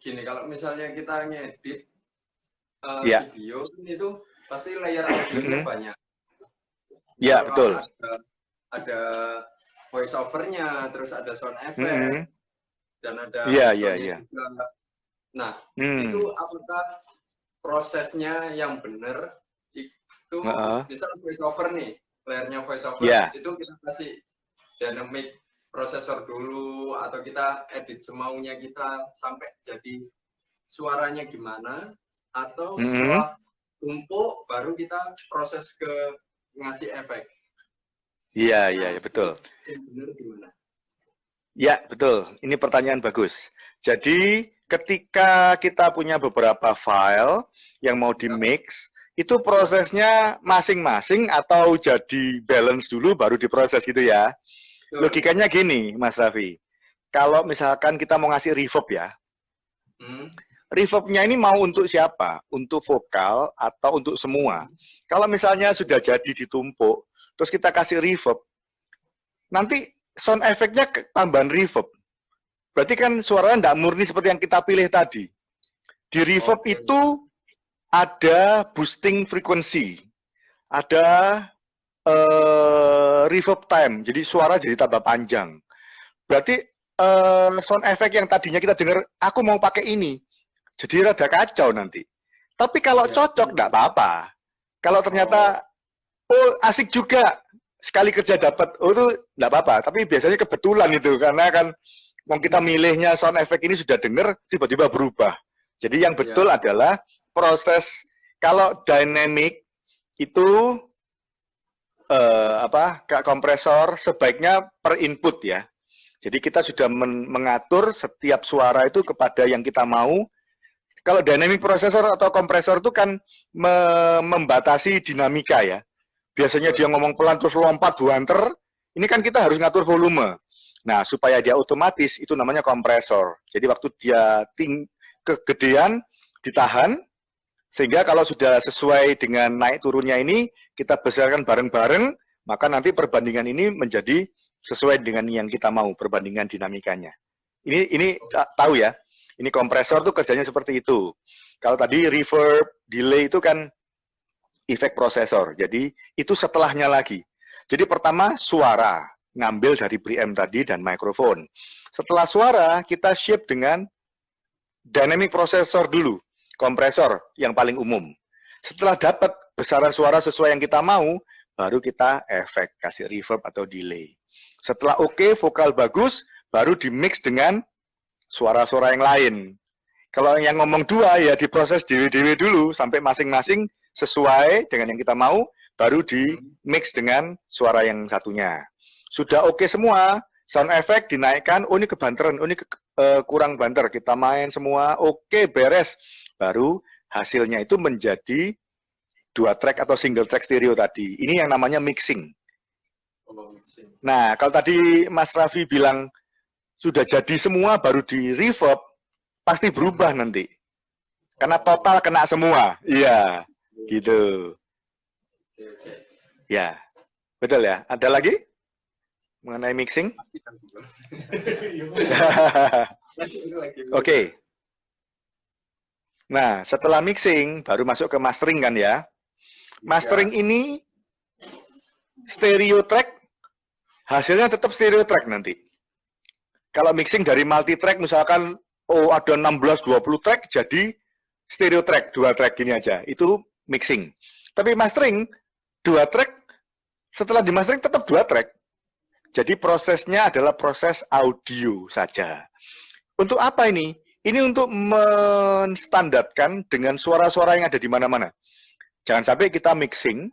gini, kalau misalnya kita ngedit Ya. video itu pasti layer audionya banyak. Ya, betul. Ada voice over-nya, terus ada sound effect, dan ada iya. juga. Nah, itu apakah prosesnya yang benar itu misal voice over nih, layernya voice over itu kita kasih dynamic processor dulu atau kita edit semaunya kita sampai jadi suaranya gimana, atau setelah tumpuk baru kita proses ke ngasih efek. Iya, betul. Yang benar gimana? Ya, betul. Ini pertanyaan bagus. Jadi, ketika kita punya beberapa file yang mau di-mix, itu prosesnya masing-masing atau jadi balance dulu baru diproses gitu ya. Logikanya gini, Mas Raffi. Kalau misalkan kita mau ngasih reverb ya, reverbnya ini mau untuk siapa? Untuk vokal atau untuk semua? Kalau misalnya sudah jadi ditumpuk, terus kita kasih reverb, nanti sound efeknya tambahan reverb. Berarti kan suaranya tidak murni seperti yang kita pilih tadi. Di reverb itu ada boosting frequency, ada reverb time, jadi suara jadi tambah panjang. Berarti sound effect yang tadinya kita dengar, aku mau pakai ini, jadi rada kacau nanti. Tapi kalau cocok, enggak apa-apa. Kalau ternyata, asik juga, sekali kerja dapat, itu enggak apa-apa. Tapi biasanya kebetulan itu, karena kan mau kita milihnya sound effect ini sudah dengar, tiba-tiba berubah. Jadi yang betul adalah proses, kalau dynamic itu, kompresor sebaiknya per input ya. Jadi kita sudah mengatur setiap suara itu kepada yang kita mau. Kalau dynamic processor atau kompresor itu kan membatasi dinamika ya. Biasanya dia ngomong pelan terus lompat buanter, ini kan kita harus ngatur volume. Nah, supaya dia otomatis, itu namanya kompresor. Jadi waktu dia kegedean, ditahan, sehingga kalau sudah sesuai dengan naik turunnya ini, kita besarkan bareng-bareng, maka nanti perbandingan ini menjadi sesuai dengan yang kita mau, perbandingan dinamikanya. Ini tahu ya, ini kompresor tuh kerjanya seperti itu. Kalau tadi reverb, delay itu kan efek prosesor, jadi itu setelahnya lagi. Jadi pertama suara, ngambil dari preamp tadi dan mikrofon. Setelah suara, kita shape dengan dynamic processor dulu, kompresor yang paling umum. Setelah dapat besaran suara sesuai yang kita mau, baru kita efek, kasih reverb atau delay. Setelah oke, vokal bagus, baru di-mix dengan suara-suara yang lain. Kalau yang ngomong dua, ya diproses dewe-dewe dulu, sampai masing-masing sesuai dengan yang kita mau, baru di-mix dengan suara yang satunya. Sudah oke semua, sound effect dinaikkan, oh ini kebanteran, oh ini kurang banter, kita main semua, oke beres. Baru hasilnya itu menjadi 2 track atau single track stereo tadi. Ini yang namanya mixing. Nah, kalau tadi Mas Raffi bilang sudah jadi semua baru di reverb, pasti berubah nanti. Karena total kena semua. Iya, gitu. Ya, betul ya. Ada lagi mengenai mixing? Oke. Nah, setelah mixing, baru masuk ke mastering kan ya. Mastering ini stereo track, hasilnya tetap stereo track nanti. Kalau mixing dari multi track, misalkan ada 16-20 track, jadi stereo track, 2 track gini aja. Itu mixing. Tapi mastering, 2 track, setelah di mastering tetap 2 track. Jadi prosesnya adalah proses audio saja. Untuk apa ini? Ini untuk menstandarkan dengan suara-suara yang ada di mana-mana. Jangan sampai kita mixing,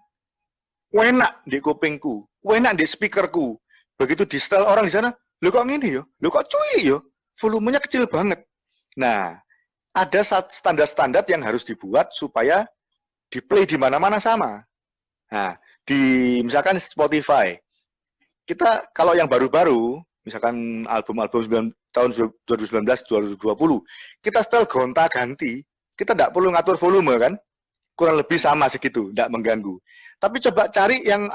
enak di kupingku, enak di speakerku. Begitu di setel orang di sana, lo kok gini yo? Lo kok cuy yo? Volumenya kecil banget. Nah, ada standar-standar yang harus dibuat supaya di-play di mana-mana sama. Nah, di misalkan Spotify, kita kalau yang baru-baru, misalkan album-album tahun 2019-2020, kita setel gonta-ganti, kita tidak perlu ngatur volume kan, kurang lebih sama segitu, tidak mengganggu. Tapi coba cari yang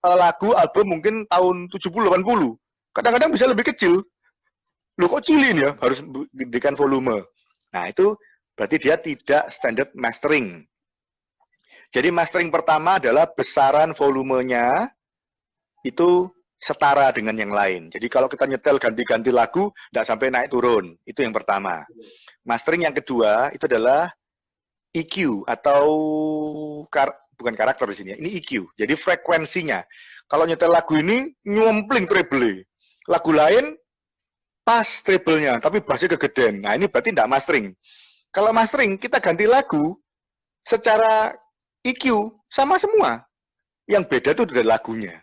lagu album mungkin tahun 70-80, kadang-kadang bisa lebih kecil. Loh kok cilin ya, harus gedekan volume. Nah, itu berarti dia tidak standard mastering. Jadi mastering pertama adalah besaran volumenya itu setara dengan yang lain. Jadi kalau kita nyetel ganti-ganti lagu, tidak sampai naik turun. Itu yang pertama. Mastering yang kedua itu adalah EQ atau bukan karakter di sini. Ini EQ. Jadi frekuensinya. Kalau nyetel lagu ini nyumpling treble. Lagu lain pas treble-nya, tapi bassnya kegedean. Nah, ini berarti tidak mastering. Kalau mastering, kita ganti lagu secara EQ sama semua. Yang beda itu dari lagunya.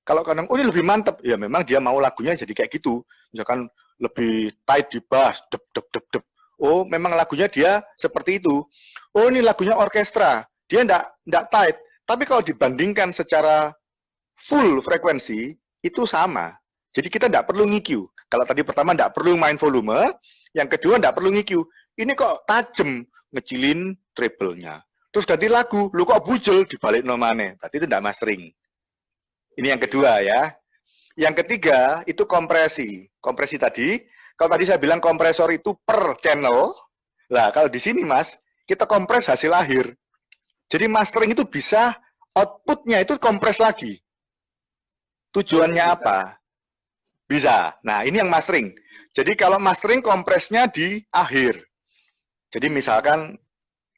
Kalau kadang, oh ini lebih mantep, ya memang dia mau lagunya jadi kayak gitu. Misalkan lebih tight di bass, dep, dep, dep, dep. Oh, memang lagunya dia seperti itu. Oh, ini lagunya orkestra, dia enggak tight. Tapi kalau dibandingkan secara full frekuensi, itu sama. Jadi kita enggak perlu nge-EQ. Kalau tadi pertama enggak perlu main volume, yang kedua enggak perlu nge-EQ. Ini kok tajam, ngecilin treble-nya. Terus ganti lagu, lu kok bujel dibalik nomane. Berarti itu enggak mastering. Ini yang kedua ya. Yang ketiga itu kompresi. Kompresi tadi, kalau tadi saya bilang kompresor itu per channel. Lah kalau di sini Mas, kita kompres hasil akhir. Jadi mastering itu bisa outputnya itu kompres lagi. Tujuannya apa? Bisa. Nah ini yang mastering. Jadi kalau mastering kompresnya di akhir. Jadi misalkan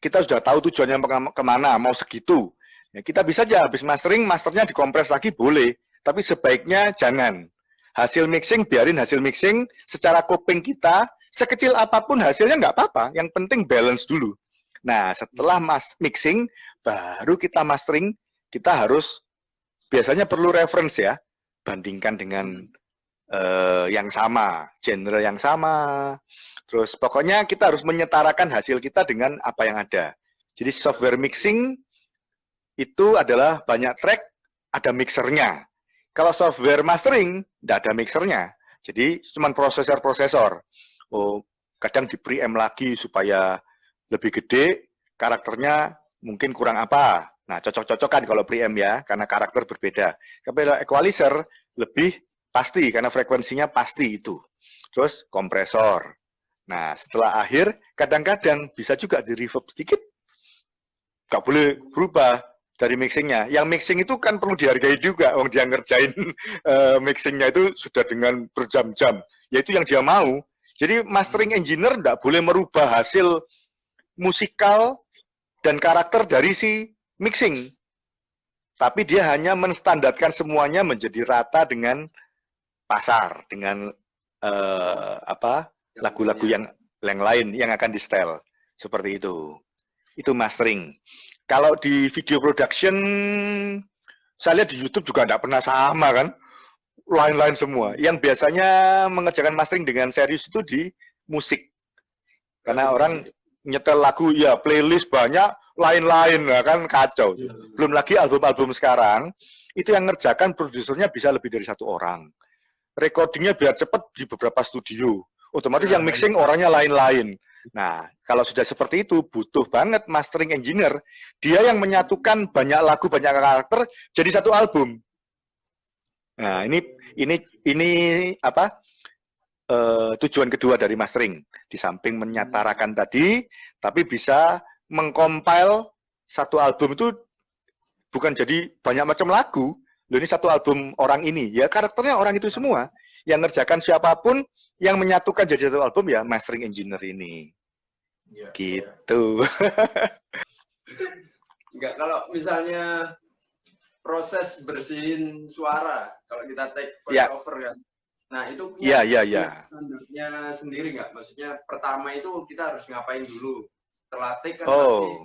kita sudah tahu tujuannya kemana, mau segitu. Ya, kita bisa aja habis mastering, masternya dikompres lagi boleh, tapi sebaiknya jangan. Hasil mixing, biarin hasil mixing secara kuping kita, sekecil apapun hasilnya nggak apa-apa, yang penting balance dulu. Nah, setelah mixing, baru kita mastering, kita harus, biasanya perlu reference ya, bandingkan dengan yang sama, genre yang sama, terus pokoknya kita harus menyetarakan hasil kita dengan apa yang ada. Jadi software mixing, itu adalah banyak track, ada mixernya. Kalau software mastering, tidak ada mixernya. Jadi, cuma prosesor-prosesor. Oh, kadang di preamp lagi supaya lebih gede, karakternya mungkin kurang apa. Nah, cocok-cocokan kalau preamp ya, karena karakter berbeda. Tapi equalizer lebih pasti, karena frekuensinya pasti itu. Terus, kompresor. Nah, setelah akhir, kadang-kadang bisa juga di reverb sedikit. Nggak boleh berubah dari mixingnya. Yang mixing itu kan perlu dihargai juga. Dia ngerjain mixingnya itu sudah dengan berjam-jam. Yaitu yang dia mau. Jadi mastering engineer nggak boleh merubah hasil musikal dan karakter dari si mixing. Tapi dia hanya menstandarkan semuanya menjadi rata dengan pasar, dengan lagu-lagu yang lain yang akan di-style. Seperti itu. Itu mastering. Kalau di video production, saya lihat di YouTube juga tidak pernah sama kan, lain-lain semua. Yang biasanya mengerjakan mastering dengan serius itu di musik, karena orang nyetel lagu ya playlist banyak, lain-lain kan kacau. Belum lagi album-album sekarang, itu yang ngerjakan produsernya bisa lebih dari satu orang. Recordingnya biar cepat di beberapa studio, otomatis yang mixing orangnya lain-lain. Nah, kalau sudah seperti itu, butuh banget mastering engineer. Dia yang menyatukan banyak lagu, banyak karakter, jadi satu album. Nah, ini apa? Tujuan kedua dari mastering. Di samping menyatarakan tadi, tapi bisa mengcompile satu album itu bukan jadi banyak macam lagu. Loh, ini satu album orang ini. Ya, karakternya orang itu semua. Yang ngerjakan siapapun, yang menyatukan jadi satu album ya mastering engineer ini. Ya, gitu. Enggak, kalau misalnya proses bersihin suara, kalau kita take voice over kan. Nah, itu punya standarnya sendiri nggak? Maksudnya pertama itu kita harus ngapain dulu? Setelah take kan pasti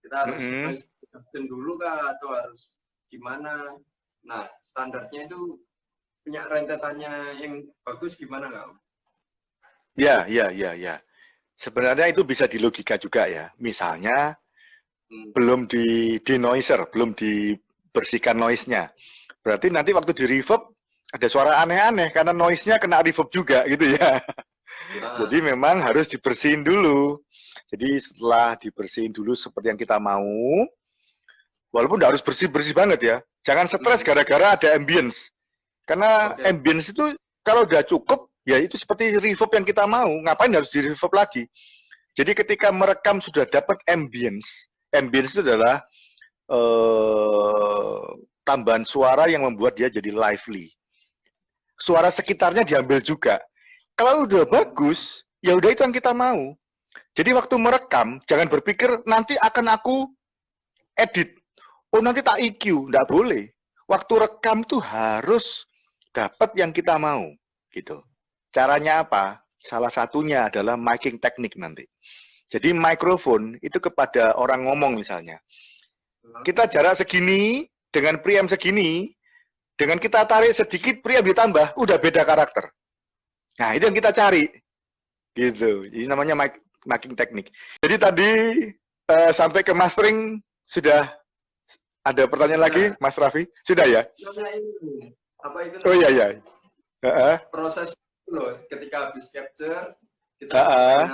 kita harus adjustin dulu kah atau harus gimana? Nah, standarnya itu punya rentetannya yang bagus gimana nggak? Ya. Sebenarnya itu bisa di logika juga ya. Misalnya belum di denoiser, belum dibersihkan noise-nya. Berarti nanti waktu di reverb ada suara aneh-aneh karena noise-nya kena reverb juga gitu ya. Jadi memang harus dibersihin dulu. Jadi setelah dibersihin dulu seperti yang kita mau, walaupun nggak harus bersih-bersih banget ya. Jangan stres gara-gara ada ambience. Karena ambience itu kalau udah cukup, ya itu seperti reverb yang kita mau. Ngapain harus di reverb lagi? Jadi ketika merekam sudah dapat ambience. Ambience itu adalah tambahan suara yang membuat dia jadi lively. Suara sekitarnya diambil juga. Kalau udah bagus, ya udah itu yang kita mau. Jadi waktu merekam, jangan berpikir nanti akan aku edit. Oh nanti tak EQ, nggak boleh. Waktu rekam tuh harus dapat yang kita mau, gitu. Caranya apa? Salah satunya adalah miking teknik nanti. Jadi mikrofon itu kepada orang ngomong misalnya. Kita jarak segini, dengan preamp segini, dengan kita tarik sedikit, preamp ditambah, udah beda karakter. Nah, itu yang kita cari. Gitu. Jadi namanya miking teknik. Jadi tadi sampai ke mastering, sudah ada pertanyaan lagi, Mas Raffi? Sudah ya? Apa itu? Oh iya, iya. Proses itu loh, ketika habis capture, kita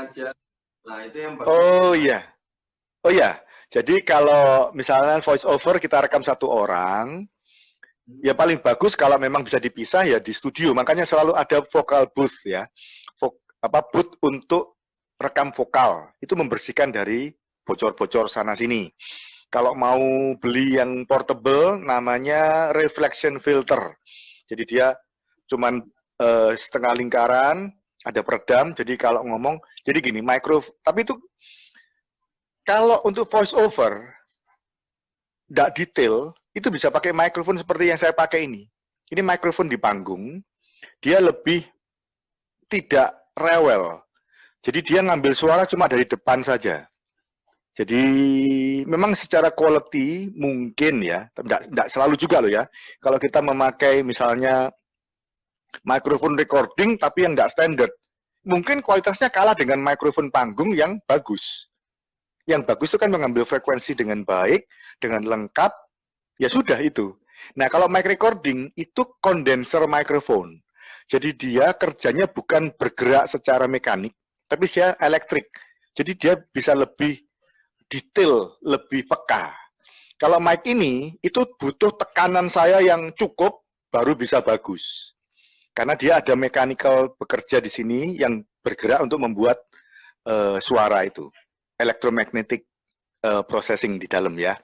aja. Nah, itu yang bagus. Oh iya. Oh iya. Jadi kalau misalnya voice over kita rekam satu orang, ya paling bagus kalau memang bisa dipisah ya di studio. Makanya selalu ada vocal booth ya. Booth untuk rekam vokal. Itu membersihkan dari bocor-bocor sana sini. Kalau mau beli yang portable namanya reflection filter. Jadi dia cuman setengah lingkaran, ada peredam, jadi kalau ngomong, jadi gini, tapi itu kalau untuk voice over, tidak detail, itu bisa pakai mikrofon seperti yang saya pakai ini. Ini mikrofon di panggung, dia lebih tidak rewel. Jadi dia ngambil suara cuma dari depan saja. Jadi memang secara quality mungkin ya, tidak selalu juga loh ya. Kalau kita memakai misalnya mikrofon recording tapi yang nggak standar, mungkin kualitasnya kalah dengan mikrofon panggung yang bagus. Yang bagus itu kan mengambil frekuensi dengan baik, dengan lengkap, ya sudah itu. Nah kalau mic recording itu condenser mikrofon. Jadi dia kerjanya bukan bergerak secara mekanik, tapi dia elektrik. Jadi dia bisa lebih detail, lebih peka. Kalau mic ini, itu butuh tekanan saya yang cukup, baru bisa bagus. Karena dia ada mechanical bekerja di sini yang bergerak untuk membuat suara itu. Electromagnetic processing di dalam ya.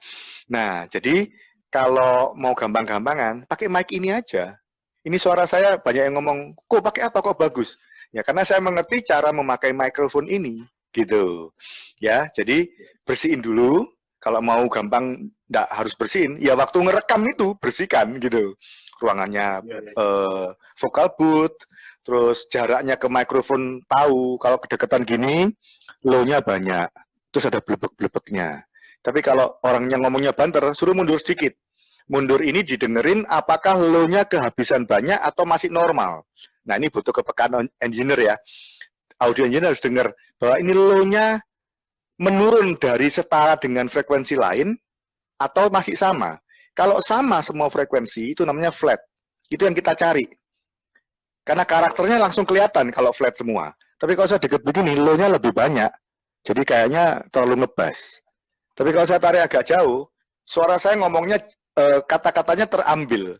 Nah, jadi kalau mau gampang-gampangan, pakai mic ini aja. Ini suara saya banyak yang ngomong, kok pakai apa kok bagus? Ya karena saya mengerti cara memakai mikrofon ini, gitu. Ya, jadi bersihin dulu. Kalau mau gampang, nggak harus bersihin. Ya waktu ngerekam itu bersihkan, gitu. Ruangannya vocal booth, terus jaraknya ke mikrofon tahu. Kalau kedekatan gini, low-nya banyak. Terus ada blebek-blebeknya. Tapi kalau orangnya ngomongnya banter, suruh mundur sedikit. Mundur ini didengerin apakah low-nya kehabisan banyak atau masih normal. Nah ini butuh kepekaan engineer ya. Audio engineer harus dengar bahwa ini low-nya menurun dari setara dengan frekuensi lain atau masih sama. Kalau sama semua frekuensi, itu namanya flat. Itu yang kita cari. Karena karakternya langsung kelihatan kalau flat semua. Tapi kalau saya deket begini, low-nya lebih banyak. Jadi kayaknya terlalu ngebas. Tapi kalau saya tarik agak jauh, suara saya ngomongnya, kata-katanya terambil.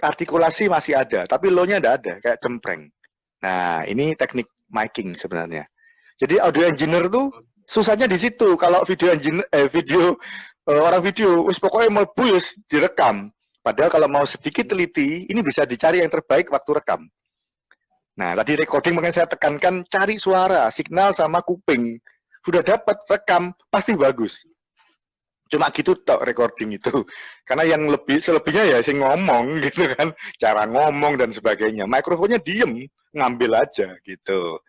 Artikulasi masih ada, tapi low-nya tidak ada, kayak cempreng. Nah, ini teknik miking sebenarnya. Jadi audio engineer tuh susahnya di situ. Kalau video engineer, orang video, pokoknya mau bulus direkam. Padahal kalau mau sedikit teliti, ini bisa dicari yang terbaik waktu rekam. Nah, tadi recording makanya saya tekankan cari suara, signal sama kuping. Sudah dapat rekam, pasti bagus. Cuma gitu tok recording itu. Karena yang selebihnya ya sing ngomong gitu kan, cara ngomong dan sebagainya. Mikrofonnya diem, ngambil aja gitu.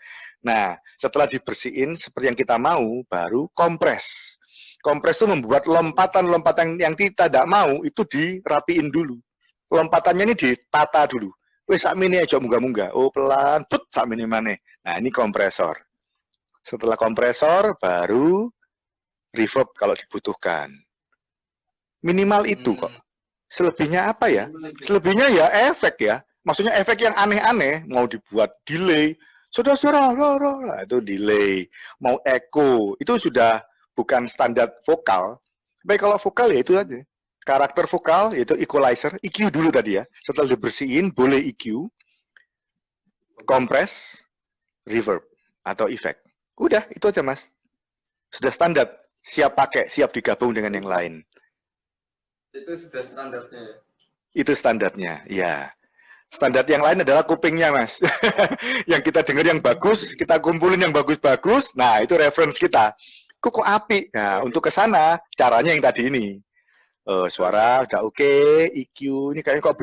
Nah, setelah dibersihin seperti yang kita mau, baru kompres. Kompres itu membuat lompatan-lompatan yang kita tidak mau itu dirapiin dulu. Lompatannya ini ditata dulu. Wes sakmene aja munggah-munggah. Oh pelan, put sakmene maneh. Nah, ini kompresor. Setelah kompresor baru reverb kalau dibutuhkan. Minimal itu kok. Selebihnya apa ya? Selebihnya ya efek ya. Maksudnya efek yang aneh-aneh, mau dibuat delay, saudara-saudara, itu delay. Mau echo, itu sudah bukan standar vokal. Baik kalau vokal ya itu aja. Karakter vokal yaitu equalizer, EQ dulu tadi ya. Setelah dibersihin boleh EQ, kompres, reverb atau efek. Udah, itu aja Mas. Sudah standar, siap pakai, siap digabung dengan yang lain. Itu sudah standarnya. Itu standarnya, ya. Standar yang lain adalah kupingnya, Mas. Yang kita dengar yang bagus, kita kumpulin yang bagus-bagus. Nah, itu reference kita. Kok api? Nah, untuk ke sana, caranya yang tadi ini. Suara udah oke, EQ ini kayaknya kok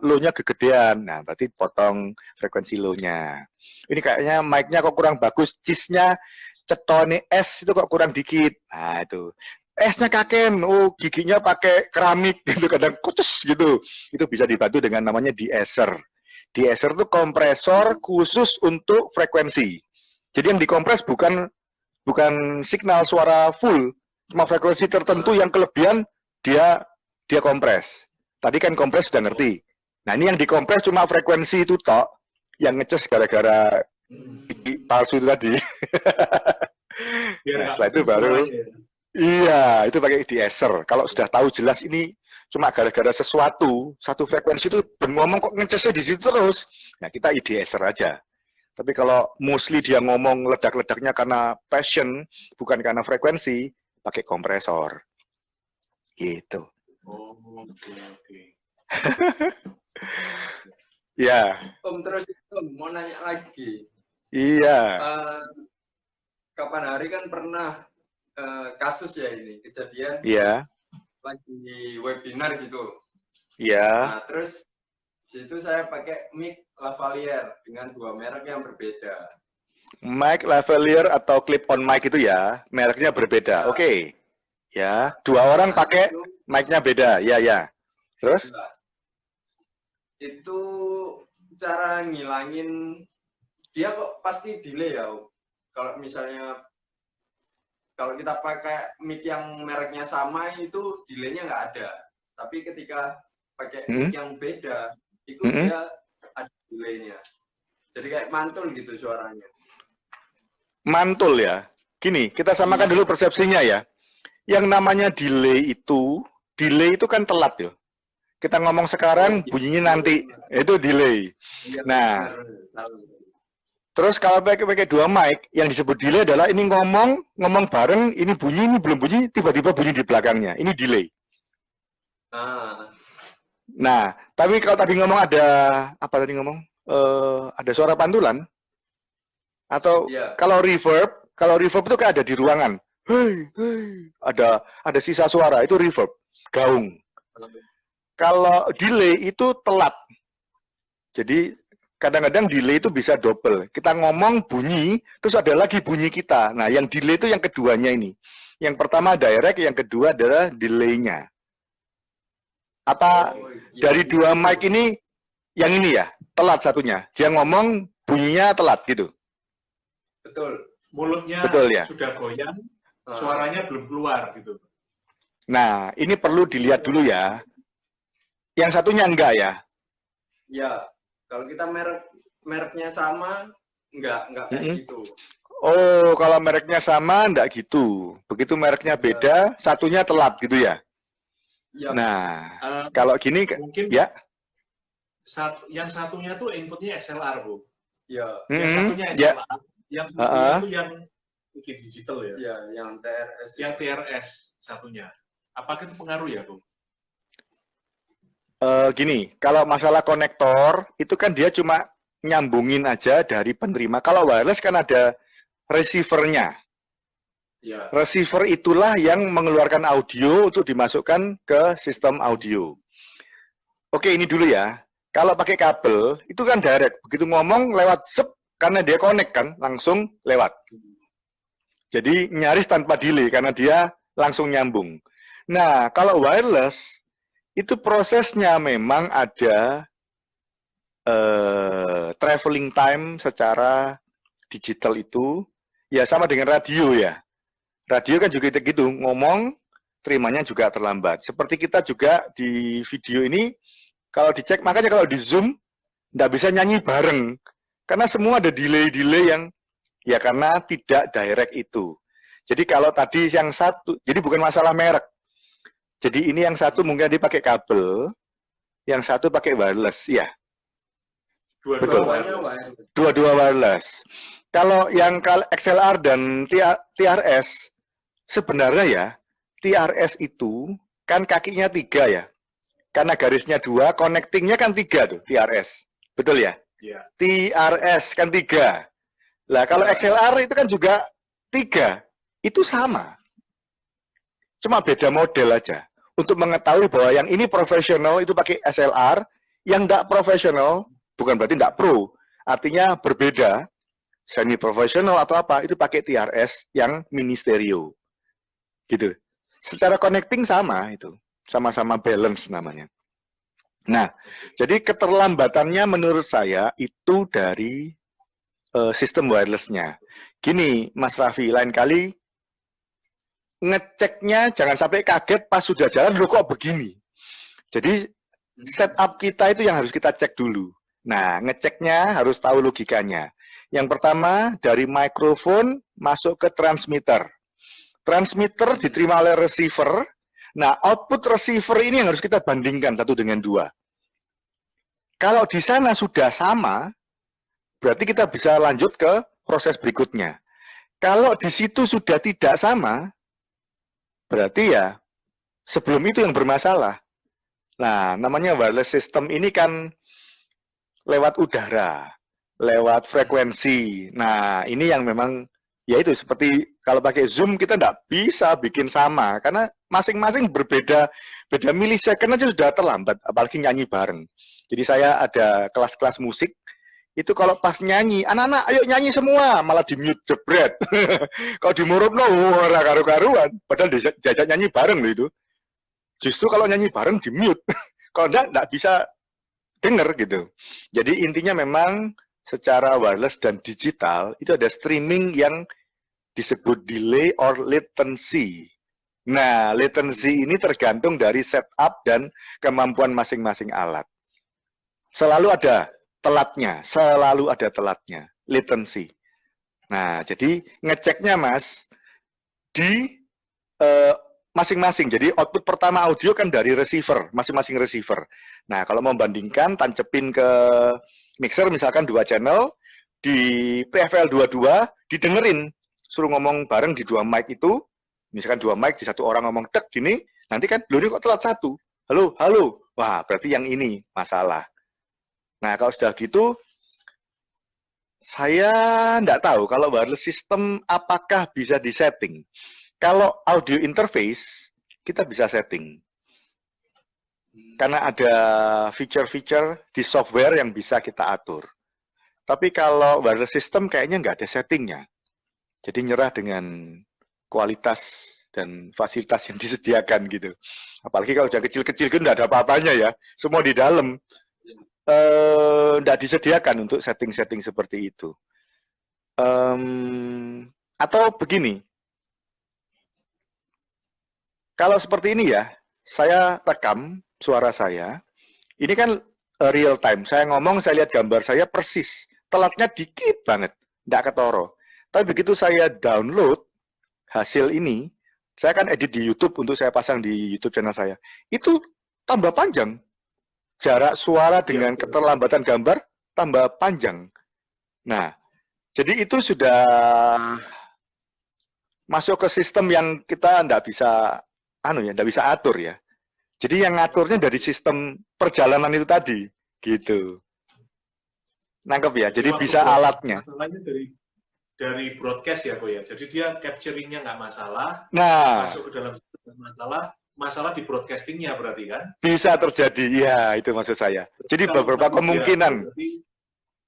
low-nya kegedean. Nah, berarti potong frekuensi low-nya. Ini kayaknya mic-nya kok kurang bagus, cheese-nya cetone es itu kok kurang dikit. Nah, itu. Esnya kaken, giginya pakai keramik gitu, kadang kucus gitu. Itu bisa dibantu dengan namanya de-esser. De-esser itu kompresor khusus untuk frekuensi. Jadi yang dikompres bukan signal suara full, cuma frekuensi tertentu yang kelebihan dia kompres. Tadi kan kompres sudah ngerti. Nah, ini yang dikompres cuma frekuensi itu tok, yang ngeces gara-gara palsu itu tadi. Nah, setelah itu baru iya, itu pakai de-esser. Kalau sudah tahu jelas ini cuma gara-gara sesuatu, satu frekuensi itu ngomong kok ngecesnya di situ terus. Nah, kita de-esser aja. Tapi kalau mostly dia ngomong ledak-ledaknya karena passion, bukan karena frekuensi, pakai kompresor. Gitu. Oh, oke. Ya. Om, terus mau nanya lagi. Iya. Kapan hari kan pernah kasus ya ini, kejadian lagi webinar gitu. Iya. Nah, terus situ saya pakai mic lavalier dengan 2 merek yang berbeda. Mic lavalier atau clip on mic itu ya, mereknya berbeda. Oke. Ya, 2 orang pakai mic-nya beda. Ya. Terus? Itu cara ngilangin dia kok pasti delay ya, Om. Kalau misalnya kalau kita pakai mic yang mereknya sama itu delaynya nggak ada. Tapi ketika pakai mic yang beda, itu dia ada delaynya. Jadi kayak mantul gitu suaranya. Mantul ya. Gini, kita samakan dulu persepsinya ya. Yang namanya delay itu kan telat ya. Kita ngomong sekarang, bunyinya nanti. Itu delay. Nah, terus kalau pakai 2 mic, yang disebut delay adalah ini ngomong bareng, ini bunyi, ini belum bunyi, tiba-tiba bunyi di belakangnya. Ini delay. Nah, tapi kalau tadi ngomong ada, apa tadi ngomong? Ada suara pantulan. Atau kalau reverb itu kayak ada di ruangan. Hei. Ada sisa suara, itu reverb. Gaung. Kalau delay itu telat. Jadi, kadang-kadang delay itu bisa double. Kita ngomong bunyi, terus ada lagi bunyi kita. Nah, yang delay itu yang keduanya ini. Yang pertama direct, yang kedua adalah delay-nya. Apa dari 2 mic ini, yang ini ya, telat satunya. Dia ngomong, bunyinya telat gitu. Betul. Mulutnya sudah goyang, suaranya belum keluar gitu. Nah, ini perlu dilihat dulu ya. Yang satunya enggak ya? Ya. Kalau kita mereknya sama, enggak kayak gitu. Oh, kalau mereknya sama, enggak gitu. Begitu mereknya beda, satunya telat gitu ya? Ya. Nah, kalau gini, mungkin ya. Yang satunya tuh inputnya XLR, Bu. Ya. Yang satunya XLR, yang satunya itu yang digital ya? Ya, yang TRS. Yang TRS satunya. Apakah itu pengaruh ya, Bu? Gini, kalau masalah konektor, itu kan dia cuma nyambungin aja dari penerima. Kalau wireless kan ada receiver-nya. Ya. Receiver itulah yang mengeluarkan audio untuk dimasukkan ke sistem audio. Oke, ini dulu ya. Kalau pakai kabel, itu kan direct. Begitu ngomong lewat sep, karena dia connect kan, langsung lewat. Jadi nyaris tanpa delay, karena dia langsung nyambung. Nah, kalau wireless, itu prosesnya memang ada traveling time secara digital itu, ya sama dengan radio ya. Radio kan juga gitu, ngomong, terimanya juga terlambat. Seperti kita juga di video ini, kalau dicek, makanya kalau di Zoom, nggak bisa nyanyi bareng. Karena semua ada delay-delay yang, ya karena tidak direct itu. Jadi kalau tadi yang satu, jadi bukan masalah merek. Jadi ini yang satu mungkin dia pakai kabel, yang satu pakai wireless, ya. Betul. Dua-dua wireless. Kalau yang XLR dan TRS, sebenarnya ya, TRS itu kan kakinya 3 ya. Karena garisnya 2, connectingnya kan 3 tuh, TRS. Betul ya? Iya. TRS kan 3. Lah kalau XLR itu kan juga 3. Itu sama. Cuma beda model aja. Untuk mengetahui bahwa yang ini profesional itu pakai SLR, yang enggak profesional bukan berarti enggak pro. Artinya berbeda, semi profesional atau apa, itu pakai TRS yang mini stereo. Gitu. Secara connecting sama itu. Sama-sama balance namanya. Nah, jadi keterlambatannya menurut saya itu dari sistem wireless-nya. Gini, Mas Raffi, lain kali ngeceknya jangan sampai kaget pas sudah jalan, loh kok begini. Jadi setup kita itu yang harus kita cek dulu. Nah, ngeceknya harus tahu logikanya. Yang pertama, dari mikrofon masuk ke transmitter. Transmitter diterima oleh receiver. Nah, output receiver ini yang harus kita bandingkan 1 dengan 2. Kalau di sana sudah sama, berarti kita bisa lanjut ke proses berikutnya. Kalau di situ sudah tidak sama, berarti ya sebelum itu yang bermasalah. Nah, namanya wireless system ini kan lewat udara, lewat frekuensi. Nah, ini yang memang, ya itu seperti kalau pakai Zoom kita tidak bisa bikin sama, karena masing-masing berbeda, beda milisecond aja sudah terlambat, apalagi nyanyi bareng. Jadi saya ada kelas-kelas musik, itu kalau pas nyanyi, anak-anak ayo nyanyi semua, malah di-mute jebret. Kalau di Murubno, ora karu-karuan, padahal diajak nyanyi bareng loh itu. Justru kalau nyanyi bareng di-mute. Kalau enggak bisa denger gitu. Jadi intinya memang secara wireless dan digital, itu ada streaming yang disebut delay or latency. Nah, latency ini tergantung dari setup dan kemampuan masing-masing alat. Selalu ada telatnya, latency. Nah, jadi ngeceknya Mas, di masing-masing. Jadi output pertama audio kan dari receiver, masing-masing receiver. Nah, kalau mau bandingkan, tancepin ke mixer misalkan 2 channel, di PFL 22, didengerin. Suruh ngomong bareng di 2 mic itu, misalkan 2 mic, di 1 orang ngomong tek gini, nanti kan, loh ini kok telat 1? Halo, halo. Wah, berarti yang ini masalah. Nah, kalau sudah gitu, saya enggak tahu kalau wireless system apakah bisa disetting. Kalau audio interface, kita bisa setting. Karena ada feature-feature di software yang bisa kita atur. Tapi kalau wireless system kayaknya nggak ada settingnya. Jadi nyerah dengan kualitas dan fasilitas yang disediakan gitu. Apalagi kalau udah kecil-kecil kan nggak ada apa-apanya ya. Semua di dalam. Nggak disediakan untuk setting-setting seperti itu. Atau begini. Kalau seperti ini ya, saya rekam suara saya, ini kan real time. Saya ngomong, saya lihat gambar saya persis. Telatnya dikit banget, nggak ketoro. Tapi begitu saya download hasil ini, saya kan edit di YouTube untuk saya pasang di YouTube channel saya. Itu tambah panjang. Jarak suara dengan keterlambatan gambar tambah panjang. Nah, jadi itu sudah masuk ke sistem yang kita nggak bisa, nggak bisa atur ya. Jadi yang ngaturnya dari sistem perjalanan itu tadi, gitu. Nangkep ya, jadi bisa alatnya. Masalahnya dari broadcast ya, Bo ya. Jadi dia capturing-nya nggak masalah, nah, masuk ke dalam sistem masalah di broadcasting-nya berarti kan? Bisa terjadi, ya itu maksud saya. Jadi beberapa kemungkinan.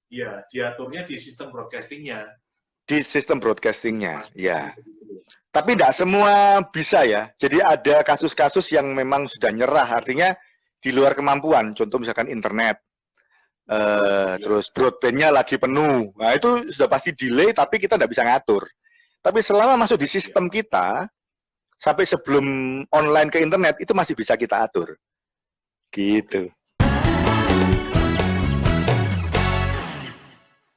Iya, diaturnya di sistem broadcasting-nya. Di sistem broadcasting-nya, ya. Tapi tidak semua bisa ya. Jadi ada kasus-kasus yang memang sudah nyerah, artinya di luar kemampuan. Contoh misalkan internet, terus broadband-nya lagi penuh. Nah itu sudah pasti delay, tapi kita tidak bisa ngatur. Tapi selama masuk di sistem kita, sampai sebelum online ke internet, itu masih bisa kita atur. Gitu.